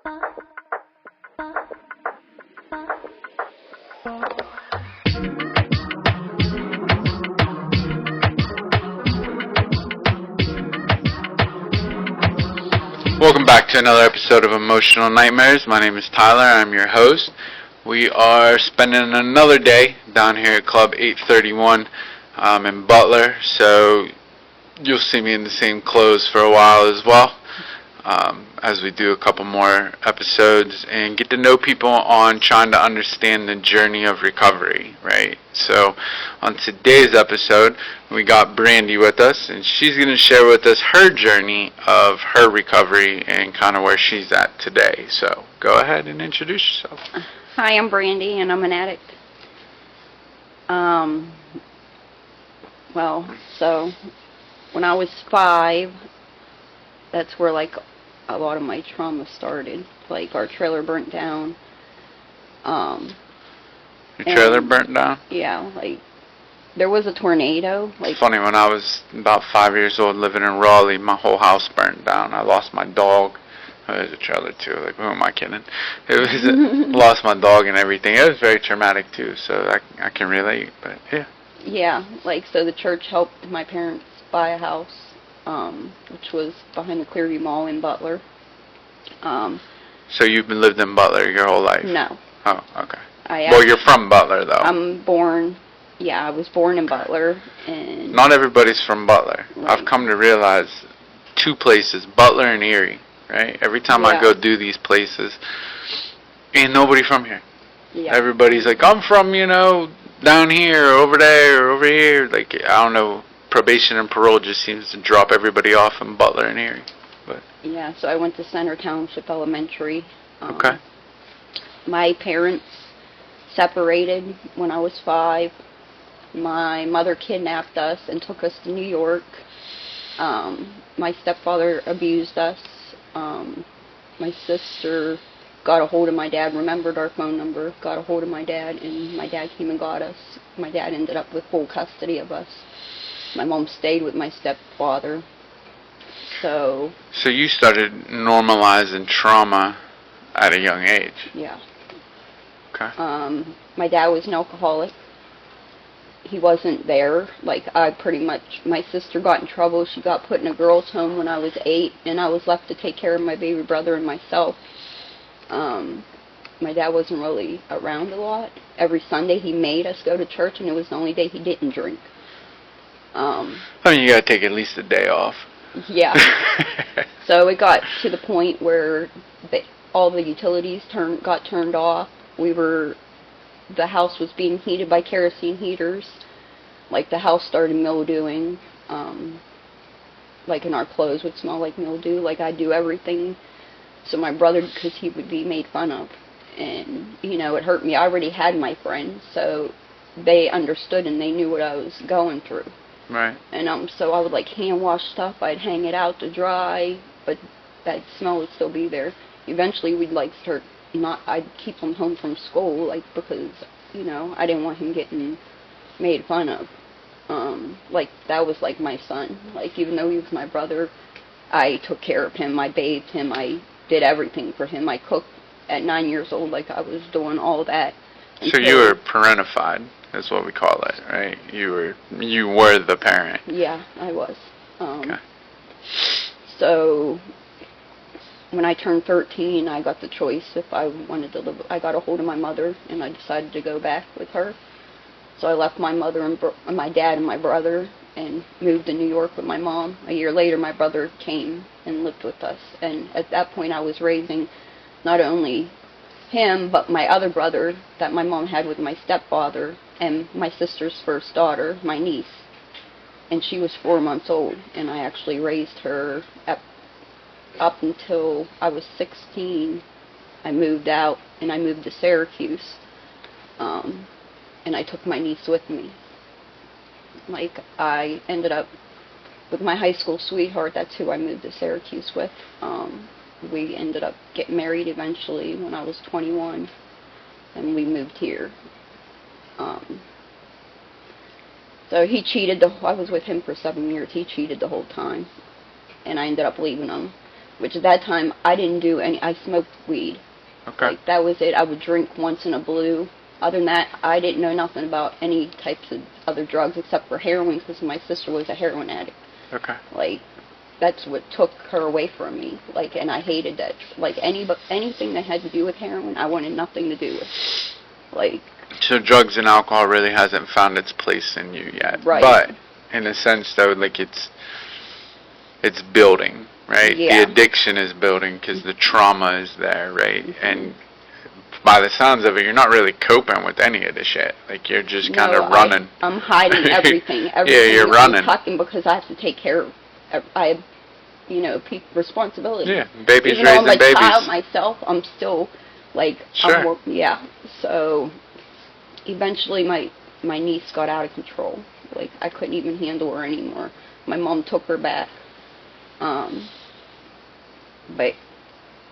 Welcome back to another episode of Emotional Nightmares. My name is Tyler. I'm your host. We are spending another day down here at Club 831 in Butler, so you'll see me in the same clothes for a while as well, as we do a couple more episodes and get to know people on trying to understand the journey of recovery, right? So on today's episode, we got Brandy with us, and she's going to share with us her journey of her recovery and kind of where she's at today. So go ahead and introduce yourself. Hi, I'm Brandy, and I'm an addict. So when I was 5, that's where, like, a lot of my trauma started. Like, our trailer burnt down. Your trailer burnt down? Yeah, like, there was a tornado. Like, it's funny, when I was about 5 years old living in Raleigh, my whole house burned down. I lost my dog. It was a trailer too. Like, who am I kidding? It was lost my dog and everything. It was very traumatic too. So I can relate. But yeah. Yeah, like, so the church helped my parents buy a house, which was behind the Clearview Mall in Butler. So you've been lived in Butler your whole life? No. Oh, okay. Well, you're from Butler though. I was born in Butler, and not everybody's from Butler. Right. I've come to realize 2 places, Butler and Erie. Right? Every time I go do these places, ain't nobody from here. Yeah. Everybody's like, I'm from, down here, or over there, or over here. Like, I don't know, probation and parole just seems to drop everybody off in Butler and Erie. But yeah, so I went to Center Township Elementary. Okay. My parents separated when I was 5. My mother kidnapped us and took us to New York. My stepfather abused us. My sister got a hold of my dad, remembered our phone number, got a hold of my dad, and my dad came and got us. My dad ended up with full custody of us. My mom stayed with my stepfather. So you started normalizing trauma at a young age? Yeah. Okay. My dad was an alcoholic. He wasn't there. Like, my sister got in trouble. She got put in a girls' home when I was 8, and I was left to take care of my baby brother and myself. My dad wasn't really around a lot. Every Sunday he made us go to church, and it was the only day he didn't drink. You gotta take at least a day off. Yeah. So it got to the point where all the utilities got turned off. The house was being heated by kerosene heaters. Like, the house started mildewing. Like, and our clothes would smell like mildew. Like, I'd do everything. So my brother, because he would be made fun of. And, it hurt me. I already had my friends, so they understood and they knew what I was going through. Right. And so I would, like, hand wash stuff. I'd hang it out to dry, but that smell would still be there. Eventually we'd, like, I'd keep him home from school, like, because, I didn't want him getting made fun of. Like, that was, like, my son. Like, even though he was my brother, I took care of him. I bathed him. I did everything for him. I cooked at 9 years old, like, I was doing all that. So you were parentified, is what we call it, right? You were the parent. Yeah, I was. Okay. So when I turned 13, I got the choice if I wanted to live. I got a hold of my mother, and I decided to go back with her. So I left my mother and my dad and my brother and moved to New York with my mom. A year later, my brother came and lived with us. And at that point, I was raising not only him, but my other brother that my mom had with my stepfather and my sister's first daughter, my niece. And she was 4 months old, and I actually raised her up until I was 16. I moved out, and I moved to Syracuse, and I took my niece with me. Like, I ended up with my high school sweetheart. That's who I moved to Syracuse with. We ended up getting married eventually when I was 21, and we moved here. So he cheated. I was with him for 7 years. He cheated the whole time, and I ended up leaving him. which at that time I didn't do any. I smoked weed. Okay. Like, that was it. I would drink once in a blue. Other than that, I didn't know nothing about any types of other drugs except for heroin, because my sister was a heroin addict. Okay. Like, that's what took her away from me. Like, and I hated that. Like, anything that had to do with heroin, I wanted nothing to do with. Like. So drugs and alcohol really hasn't found its place in you yet. Right. But in a sense, though, like it's building, right? Yeah. The addiction is building because the trauma is there, right? Mm-hmm. And by the sounds of it, you're not really coping with any of the shit. Like, you're just kind of running. I'm hiding everything. Yeah, you're running. I'm tucking because I have to take care of. I have, responsibility. Yeah, babies Even raising though I'm babies. a child myself, I'm still like. Sure. So eventually, my niece got out of control. Like, I couldn't even handle her anymore. My mom took her back. But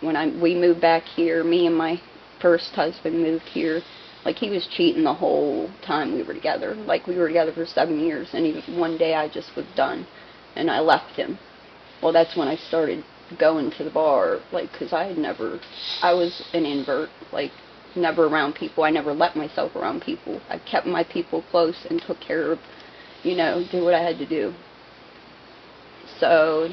when we moved back here, me and my first husband moved here. Like, he was cheating the whole time we were together. Like, we were together for 7 years, and one day I just was done, and I left him. Well, that's when I started going to the bar, like, because I was an invert, like, never around people. I never let myself around people. I kept my people close and took care of, do what I had to do. So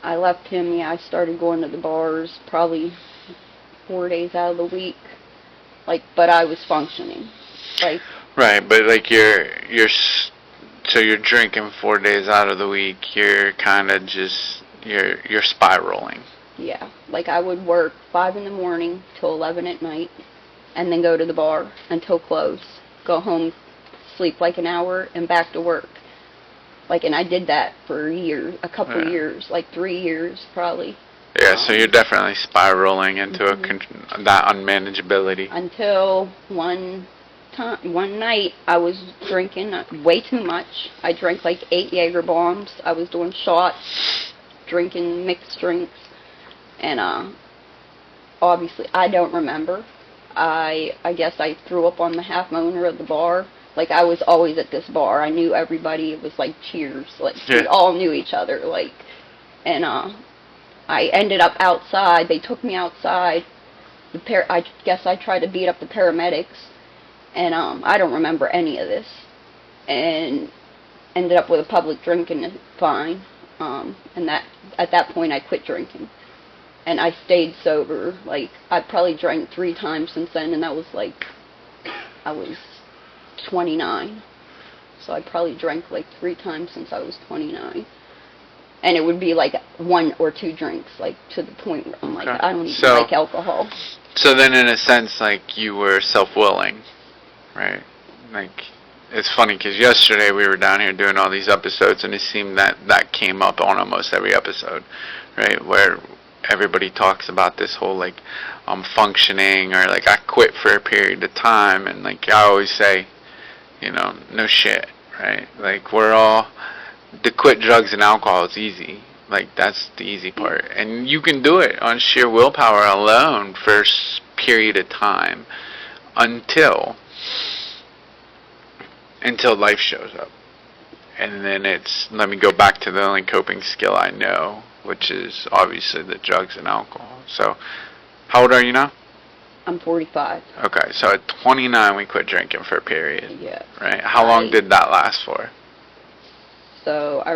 I left him. I started going to the bars probably 4 days out of the week. Like, but I was functioning. Like. Right, but like so you're drinking 4 days out of the week. You're kind of just you're spiraling. Yeah, like I would work 5 in the morning till 11 at night, and then go to the bar until close. Go home, sleep like an hour, and back to work. Like, and I did that for years, a couple years, like 3 years probably. Yeah, so you're definitely spiraling into that unmanageability. Until one night I was drinking way too much. I drank like 8 Jaeger bombs. I was doing shots, drinking mixed drinks, and obviously I don't remember. I guess I threw up on the half owner of the bar. Like, I was always at this bar. I knew everybody. It was like Cheers. Like, we all knew each other. Like, and I ended up outside. They took me outside. I guess I tried to beat up the paramedics, and I don't remember any of this. And ended up with a public drinking fine. And that at that point I quit drinking, and I stayed sober. Like, I probably drank 3 times since then, and that was like I was 29. So I probably drank like 3 times since I was 29. And it would be like 1 or 2 drinks, like, to the point where I'm like, I don't even like alcohol. So then, in a sense, like, you were self-willing, right? Like, it's funny because yesterday we were down here doing all these episodes, and it seemed that came up on almost every episode, right? Where everybody talks about this whole, like, I'm functioning, or like I quit for a period of time, and like I always say, no shit, right? Like, to quit drugs and alcohol is easy. Like, that's the easy part. And you can do it on sheer willpower alone for a period of time until life shows up. And then let me go back to the only coping skill I know, which is obviously the drugs and alcohol. So, how old are you now? I'm 45. Okay, so at 29 we quit drinking for a period. Yeah. Right? How long did that last for? So I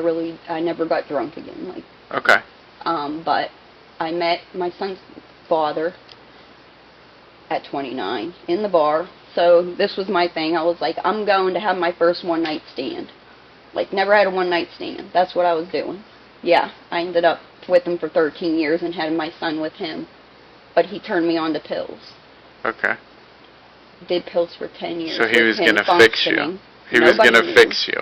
never got drunk again. Like. Okay. But I met my son's father at 29 in the bar. So this was my thing. I was like, I'm going to have my first one-night stand. Like, never had a one-night stand. That's what I was doing. Yeah, I ended up with him for 13 years and had my son with him. But he turned me on to pills. Okay. Did pills for 10 years. So he was going to fix you. He was going to fix you.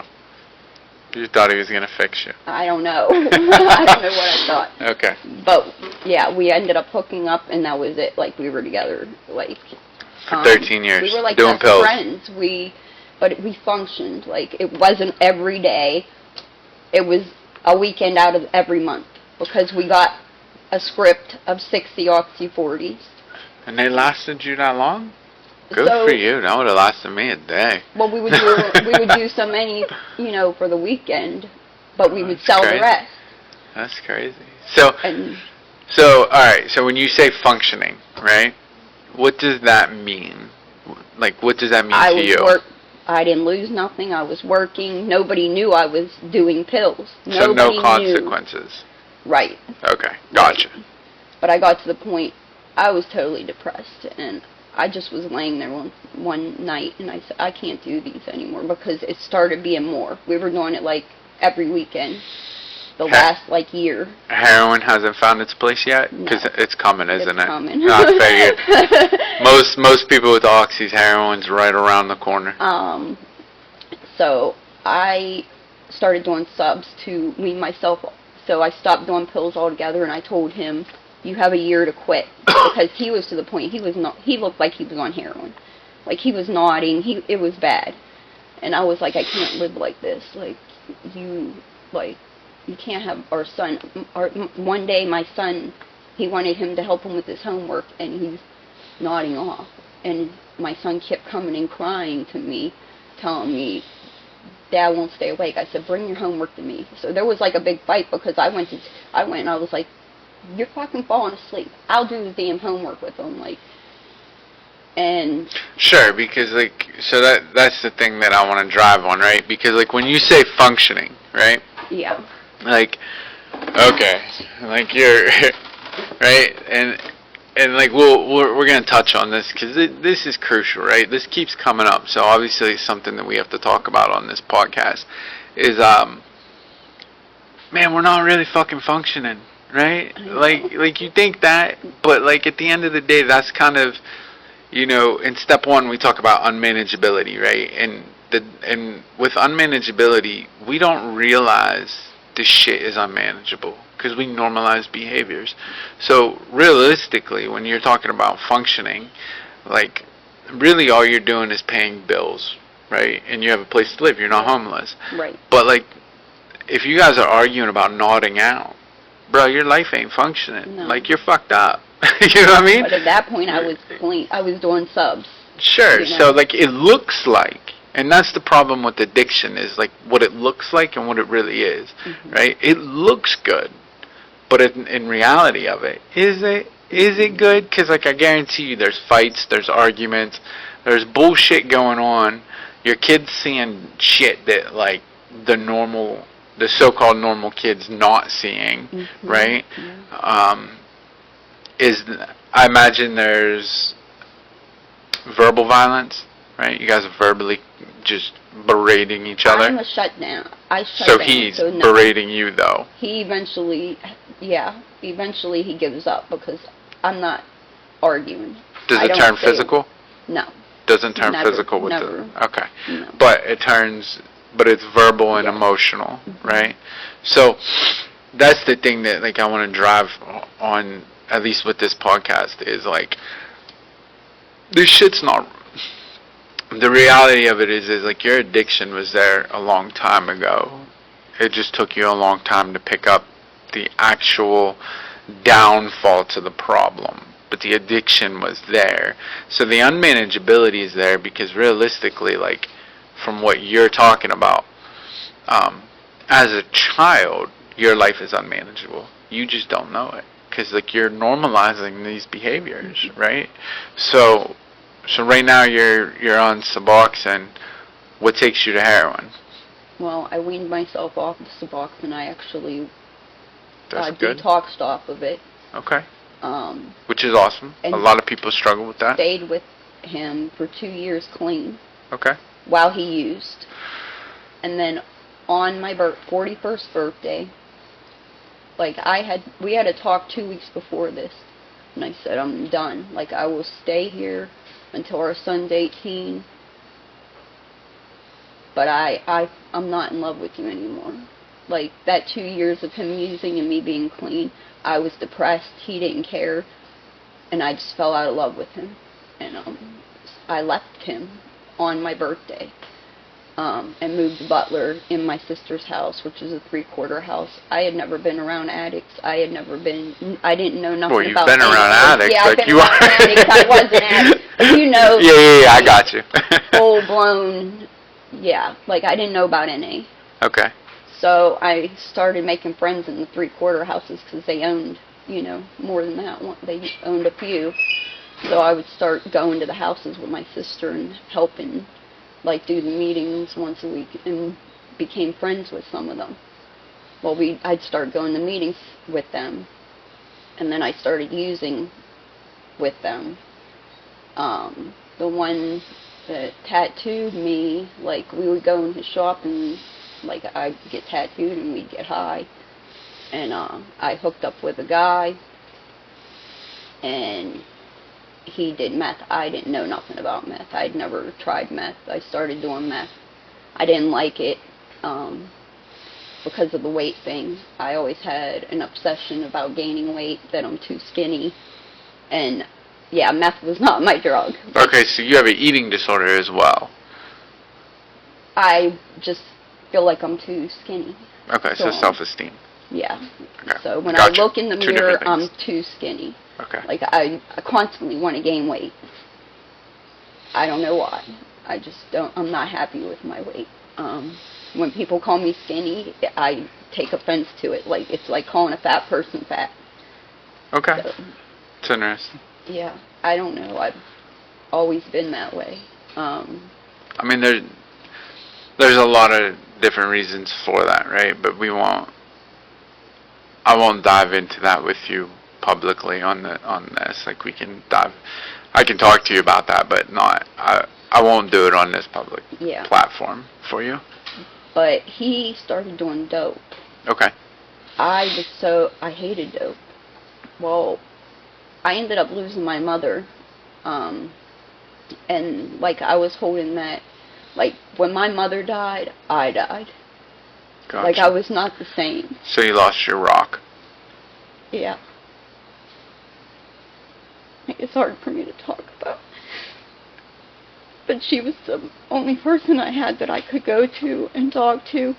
You thought he was going to fix you. I don't know. I don't know what I thought. Okay. But, yeah, we ended up hooking up, and that was it. Like, we were together, like... For 13 years. We were like doing best pills. friends. But we functioned. Like, it wasn't every day. It was a weekend out of every month. Because we got a script of 60 oxy-40s. And they lasted you that long? Good for you. That would have lasted me a day. Well, we would do so many, for the weekend, but we would sell the rest. That's crazy. So, And all right. So when you say functioning, right? What does that mean? Like, what does that mean to you? I didn't lose nothing. I was working. Nobody knew I was doing pills. So Nobody no consequences. Knew. Right. Okay, gotcha. Right. But I got to the point I was totally depressed, and I just was laying there one night, and I said, I can't do these anymore, because it started being more. We were doing it like every weekend. The last like year. Heroin hasn't found its place yet? Because No. it's coming, isn't it? It's coming. Not figured. Most people with oxys, heroin's right around the corner. So I started doing subs to wean myself. So I stopped doing pills altogether, and I told him, you have a year to quit. Because he was to the point, he looked like he was on heroin. Like, he was nodding, it was bad. And I was like, I can't live like this. You can't have our son. One day my son, he wanted him to help him with his homework, and he's nodding off. And my son kept coming and crying to me, telling me, Dad won't stay awake. I said, bring your homework to me. So there was like a big fight, because I went and I was like, you're fucking falling asleep. I'll do the damn homework with him. And sure, because so that's the thing that I want to drive on, right? Because when you say functioning, right? Yeah. Okay, you're right, and we're gonna touch on this, because this is crucial, right? This keeps coming up, so obviously it's something that we have to talk about on this podcast. Is man, we're not really fucking functioning, right? You think that, but at the end of the day, that's kind of, in step one we talk about unmanageability, right? And with unmanageability, we don't realize this shit is unmanageable, because we normalize behaviors. So realistically, when you're talking about functioning, really all you're doing is paying bills, right? And you have a place to live. You're not homeless. Right. But if you guys are arguing about nodding out, bro, your life ain't functioning. No. You're fucked up. You know what I mean? But at that point, I was clean. I was doing subs. Sure. So it looks like, and that's the problem with addiction, is what it looks like and what it really is, right? It looks good, but in reality of it, is it good? Because I guarantee you, there's fights, there's arguments, there's bullshit going on. Your kid's seeing shit that the so-called normal kid's not seeing, right? I imagine there's verbal violence, right? You guys are verbally just berating each other. I'm a shutdown. I shut so down. He's so no. berating you, though. He eventually he gives up, because I'm not arguing. Does it turn physical? No. Doesn't turn Never, physical with never. Okay. No. But it's verbal and emotional, right? So that's the thing that I want to drive on, at least with this podcast, is this shit's not. The reality of it is your addiction was there a long time ago. It just took you a long time to pick up the actual downfall to the problem. But the addiction was there. So the unmanageability is there, because realistically, from what you're talking about, as a child, your life is unmanageable. You just don't know it, because you're normalizing these behaviors, right? So right now you're on Suboxone. What takes you to heroin? Well, I weaned myself off of Suboxone. I actually detoxed off of it. Okay. Which is awesome. A lot of people struggle with that. Stayed with him for 2 years clean. Okay. While he used. And then on my 41st birthday, we had a talk 2 weeks before this. And I said, I'm done. I will stay here until our son's 18. But I'm not in love with you anymore. That 2 years of him using and me being clean, I was depressed. He didn't care. And I just fell out of love with him. And I left him on my birthday. And moved to Butler in my sister's house, which is a 3-quarter house. I had never been around addicts. I didn't know nothing about Well, you've been around addicts. Yeah, I've been around addicts. I was an addict. But Yeah, I got you. Full blown, I didn't know about NA. Okay. So I started making friends in the three-quarter houses because they owned, more than that. They owned a few. So I would start going to the houses with my sister and helping, like, do the meetings once a week, and became friends with some of them. Well, I'd start going to meetings with them, and then I started using with them. The one that tattooed me, like, we would go in his shop and, like, I'd get tattooed and we'd get high. And I hooked up with a guy, and he did meth. I didn't know nothing about meth. I'd never tried meth. I started doing meth. I didn't like it because of the weight thing. I always had an obsession about gaining weight, that I'm too skinny. And, yeah, meth was not my drug. Okay, so you have an eating disorder as well. I just feel like I'm too skinny. Okay, so self-esteem. Yeah. Okay. So when Gotcha. I look in the mirror, I'm too skinny. Okay. Like, I constantly want to gain weight. I don't know why. I just don't, I'm not happy with my weight. When people call me skinny, I take offense to it. Like, it's like calling a fat person fat. Okay. So, it's interesting. Yeah, I don't know. I've always been that way. I mean, there's a lot of different reasons for that, right? But I won't dive into that with you publicly on this. Like, I can talk to you about that, but I won't do it on this public platform for you. But he started doing dope. Okay. I hated dope. Well, I ended up losing my mother, and, like, I was holding that, like, when my mother died, I died. Gotcha. Like, I was not the same. So you lost your rock. Yeah. It's hard for me to talk about. But she was the only person I had that I could go to and talk to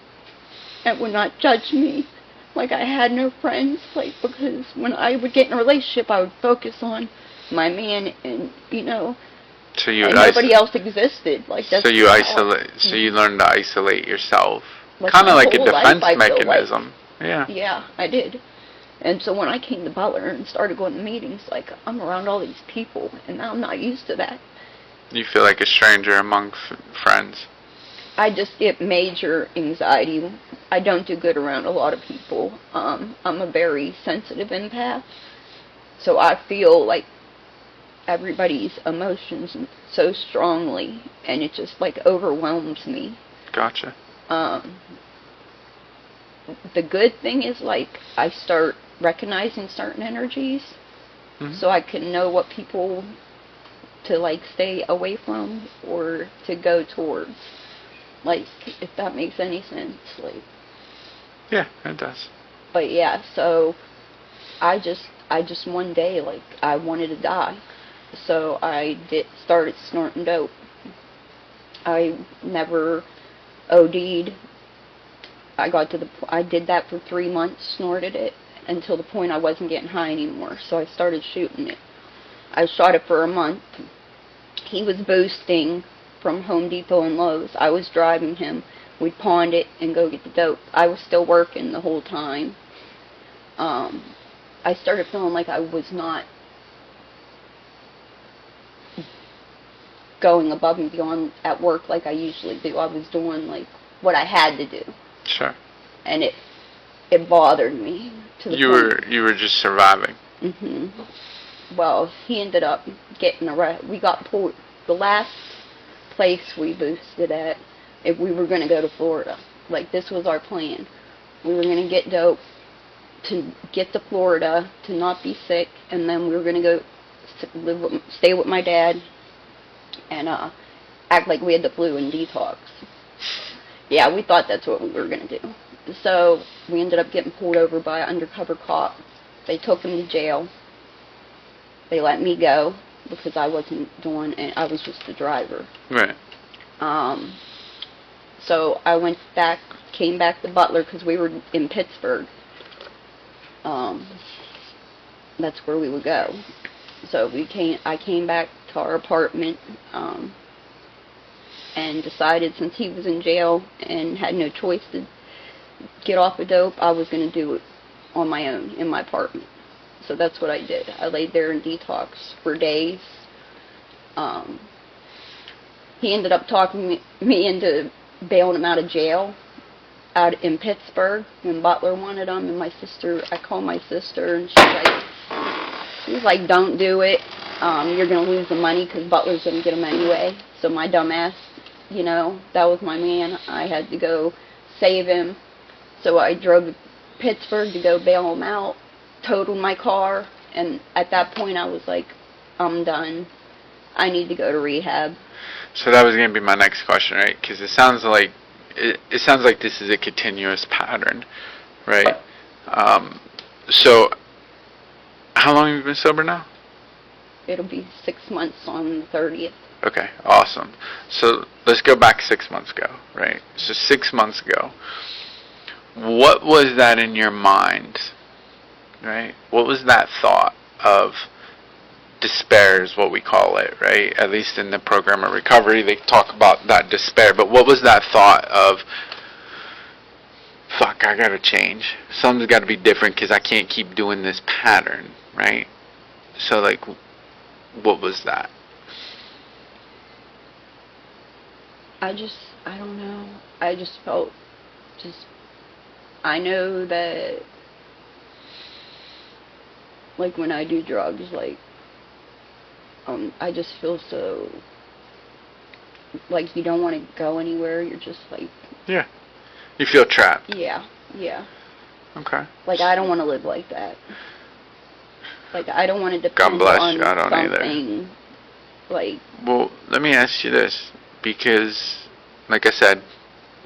and would not judge me. Like, I had no friends, like, because when I would get in a relationship, I would focus on my man and, so you and nobody else existed. Like, that's so you learned to isolate yourself. Like, kind of like a life, defense mechanism. Like, yeah, I did. And so when I came to Butler and started going to meetings, like, I'm around all these people, and I'm not used to that. You feel like a stranger among friends. I just get major anxiety. I don't do good around a lot of people. I'm a very sensitive empath, so I feel like everybody's emotions so strongly, and it just, like, overwhelms me. Gotcha. The good thing is, like, I start recognizing certain energies, so I can know what people to, like, stay away from or to go towards. Like, if that makes any sense, like. Yeah, it does. But yeah, so I just one day, like, I wanted to die, so I started snorting dope. I never OD'd. I did that for 3 months, snorted it, until the point I wasn't getting high anymore, so I started shooting it. I shot it for a month. He was boosting from Home Depot and Lowe's. I was driving him. We'd pawn it and go get the dope. I was still working the whole time. I started feeling like I was not going above and beyond at work like I usually do. I was doing, like, what I had to do. Sure. And it bothered me to the point. You were just surviving. Mhm. Well, he ended up getting arrested. We got pulled. The last place we boosted at, if we were going to go to Florida. Like, this was our plan. We were going to get dope to get to Florida, to not be sick, and then we were going to go stay with my dad and act like we had the flu and detox. Yeah, we thought that's what we were going to do. So we ended up getting pulled over by an undercover cop. They took him to jail. They let me go because I wasn't doing it. I was just the driver. Right. So I came back to Butler because we were in Pittsburgh. That's where we would go. So I came back to our apartment, and decided, since he was in jail and had no choice get off of dope, I was going to do it on my own in my apartment. So that's what I did. I laid there in detox for days. He ended up talking me into bailing him out of jail out in Pittsburgh when Butler wanted him. And I called my sister, and she's like, don't do it. You're going to lose the money because Butler's going to get him anyway. So my dumbass, that was my man. I had to go save him. So I drove to Pittsburgh to go bail him out, totaled my car, and at that point I was like, I'm done. I need to go to rehab. So that was going to be my next question, right? Because it sounds like this is a continuous pattern, right? So how long have you been sober now? It'll be 6 months on the 30th. Okay, awesome. So let's go back 6 months ago, right? So 6 months ago, what was that in your mind, right? What was that thought of despair is what we call it, right? At least in the program of recovery, they talk about that despair. But what was that thought of, fuck, I gotta change. Something's gotta be different because I can't keep doing this pattern, right? So, like, what was that? I don't know. I just felt I know that, like, when I do drugs, like, I just feel so, like, you don't want to go anywhere. You're just, like... Yeah. You feel trapped. Yeah. Okay. Like, I don't want to live like that. Like, I don't want to God depend bless on you. I don't something, either. like... Well, let me ask you this, because, like I said,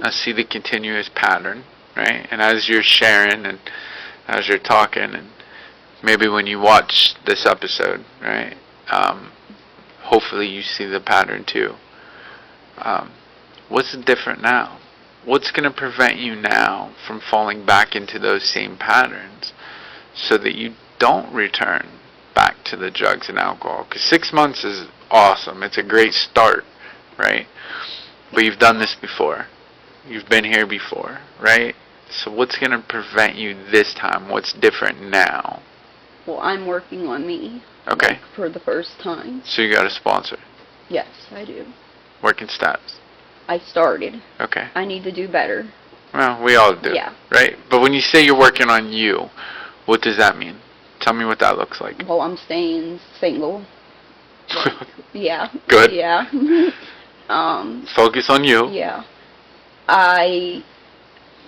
I see the continuous pattern, right? And as you're sharing and as you're talking, and maybe when you watch this episode, right, hopefully you see the pattern too. What's different now? What's going to prevent you now from falling back into those same patterns so that you don't return back to the drugs and alcohol? Because 6 months is awesome. It's a great start, right? But you've done this before. You've been here before, right? So what's going to prevent you this time? What's different now? Well, I'm working on me. Okay. Like, for the first time. So you got a sponsor? Yes, I do. Working stats? I started. Okay. I need to do better. Well, we all do. Yeah. Right? But when you say you're working on you, what does that mean? Tell me what that looks like. Well, I'm staying single. Yeah. Good. Yeah. Focus on you. Yeah. I'm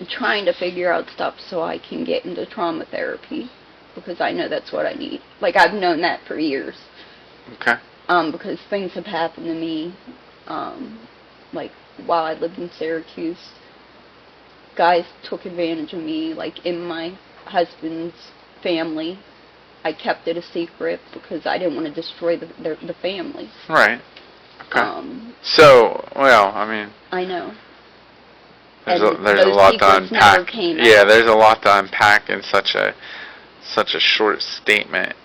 trying to figure out stuff so I can get into trauma therapy, because I know that's what I need. Like, I've known that for years. Okay. Because things have happened to me, like, while I lived in Syracuse. Guys took advantage of me, like, in my husband's family. I kept it a secret because I didn't want to destroy the family. Right. Okay. So, well, I mean... I know. There's a lot to unpack. Yeah, there's a lot to unpack in such a short statement.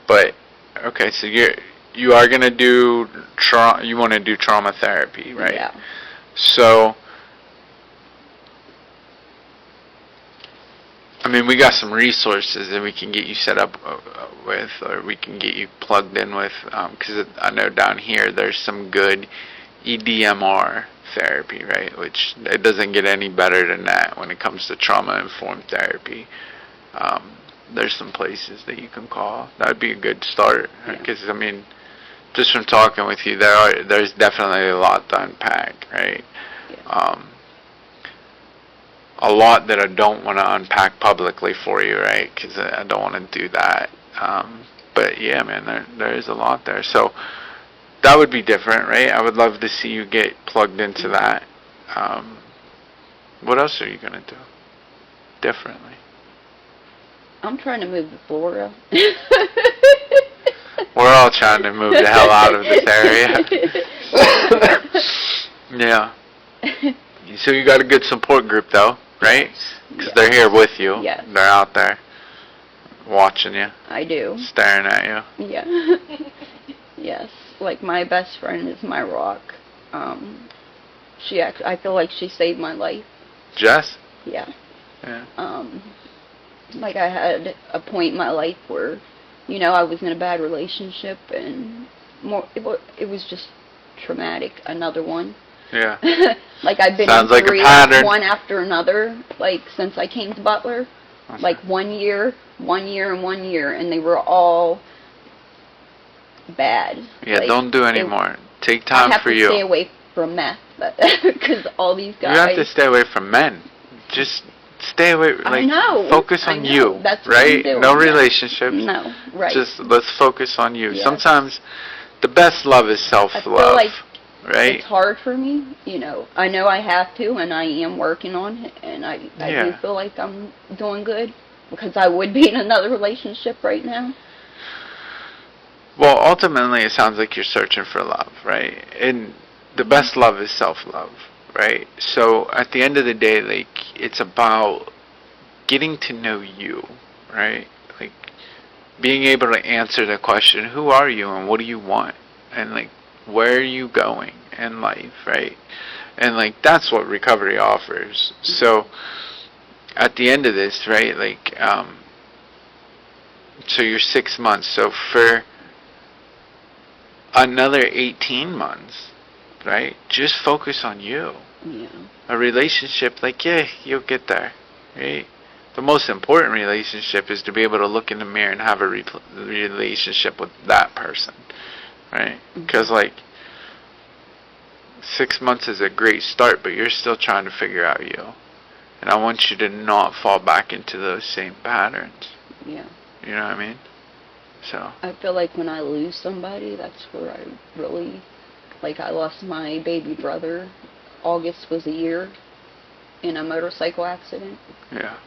But okay, so you are gonna do you want to do trauma therapy, right? Yeah. So, I mean, we got some resources that we can get you set up with, or we can get you plugged in with, because I know down here there's some good EDMR therapy, right? Which it doesn't get any better than that when it comes to trauma-informed therapy. There's some places that you can call. That would be a good start, because I mean, just from talking with you, there's definitely a lot to unpack, right? Yeah. A lot that I don't want to unpack publicly for you, right? Because I don't want to do that. But yeah, man, there is a lot there. So that would be different, right? I would love to see you get plugged into that. What else are you gonna do differently? I'm trying to move to Florida. We're all trying to move the hell out of this area. Yeah. So you got a good support group, though, right? Because they're here with you. Yes. They're out there watching you. I do. Staring at you. Yeah. Yes. Like, my best friend is my rock. I feel like she saved my life. Jess? Yeah. Yeah. Like I had a point in my life where, I was in a bad relationship, and it was just traumatic. Another one. Yeah. Like I've been Sounds in like a three, pattern. one after another, like since I came to Butler. Okay. Like 1 year, 1 year, and 1 year, and they were all bad. Yeah, Like, don't do anymore. Take I time have for to you. stay away from meth, because all these guys. You have to stay away from men. Just stay away. Like, I know. focus I on know. you. That's what right? I'm doing, No yeah. relationships. No, right. Just let's focus on you. Yes. Sometimes the best love is self-love. I feel like right? it's hard for me. I know I have to, and I am working on it, and I do feel like I'm doing good, because I would be in another relationship right now. Well, ultimately, it sounds like you're searching for love, right? And the best love is self-love, right? So at the end of the day, like, it's about getting to know you, right? Like, being able to answer the question, who are you and what do you want? And, like, where are you going in life, right? And, like, that's what recovery offers. So at the end of this, right, like, so you're 6 months. So for another 18 months, right? Just focus on you. Yeah. A relationship, like, yeah, you'll get there, right? The most important relationship is to be able to look in the mirror and have a relationship with that person, right? Because, like, 6 months is a great start, but you're still trying to figure out you. And I want you to not fall back into those same patterns. Yeah. You know what I mean? So. I feel like when I lose somebody, that's where I really, like, I lost my baby brother. August was a year in a motorcycle accident. Yeah.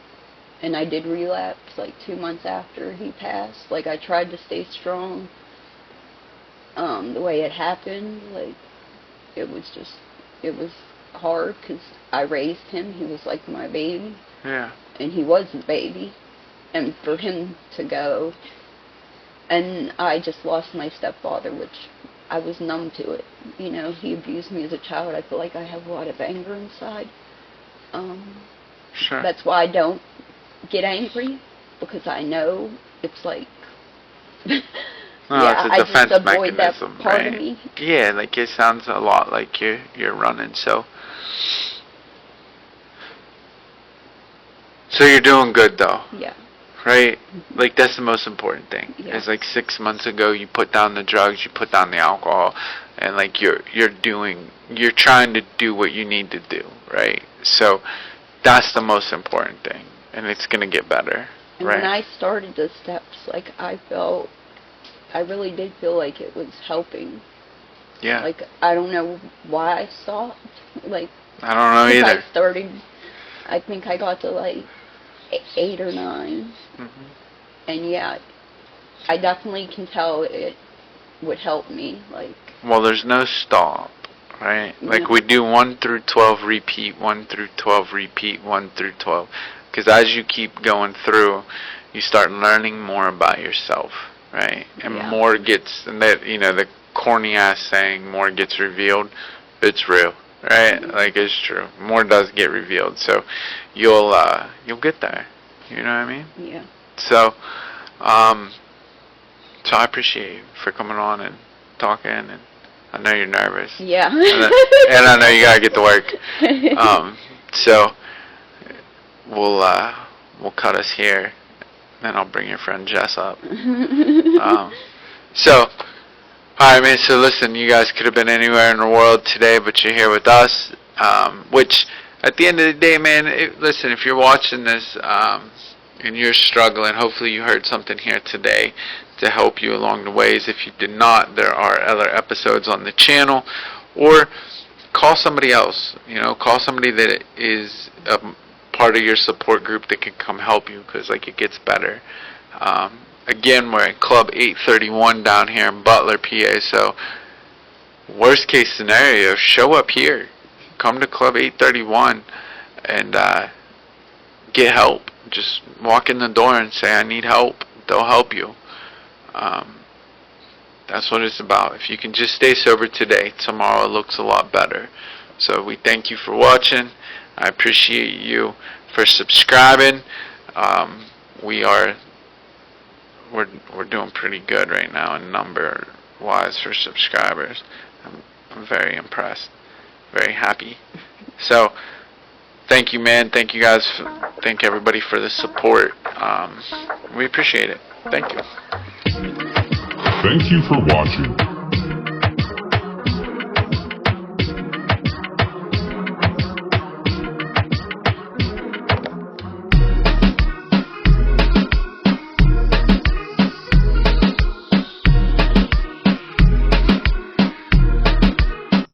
And I did relapse, like, 2 months after he passed. Like, I tried to stay strong. The way it happened, like, it was hard, because I raised him. He was like my baby. Yeah. And he was the baby. And for him to go, and I just lost my stepfather, which I was numb to it. He abused me as a child. I feel like I have a lot of anger inside. Sure. That's why I don't get angry, because I know it's like, No, it's a defense just avoid mechanism, that part right? of me. Yeah, like, it sounds a lot like you're running. So you're doing good, though. Yeah. Right? Like, that's the most important thing. Yeah. It's like 6 months ago, you put down the drugs, you put down the alcohol, and, like, you're trying to do what you need to do, right? So that's the most important thing, and it's gonna get better. And right? when I started the steps, like, I really did feel like it was helping. Yeah. Like, I don't know why I stopped. Like, I don't know either. I started, I think I got to, like, 8 or 9. Mm-hmm. And yeah, I definitely can tell it would help me. Like, well, there's no stop, right? Like, we do 1 through 12, repeat 1 through 12, repeat 1 through 12. Because as you keep going through, you start learning more about yourself, right? And more gets, and that, the corny ass saying, more gets revealed. It's real, right? Like, it's true. More does get revealed. So you'll get there. You know what I mean? Yeah. So I appreciate you for coming on and talking, and I know you're nervous. Yeah. And I know you gotta get to work. So we'll cut us here, then I'll bring your friend Jess up. Alright, man, so listen, you guys could have been anywhere in the world today, but you're here with us, which, at the end of the day, man, listen, if you're watching this, and you're struggling, hopefully you heard something here today to help you along the ways. If you did not, there are other episodes on the channel, or call somebody else, call somebody that is a part of your support group that can come help you, because, like, it gets better. Again, we're at Club 831 down here in Butler, PA, so worst case scenario, show up here. Come to Club 831 and get help. Just walk in the door and say, I need help. They'll help you. That's what it's about. If you can just stay sober today, tomorrow looks a lot better. So we thank you for watching. I appreciate you for subscribing. We're doing pretty good right now in number wise for subscribers. I'm very impressed, very happy. So thank you, man. Thank you guys. Thank everybody for the support. We appreciate it. Thank you. Thank you for watching.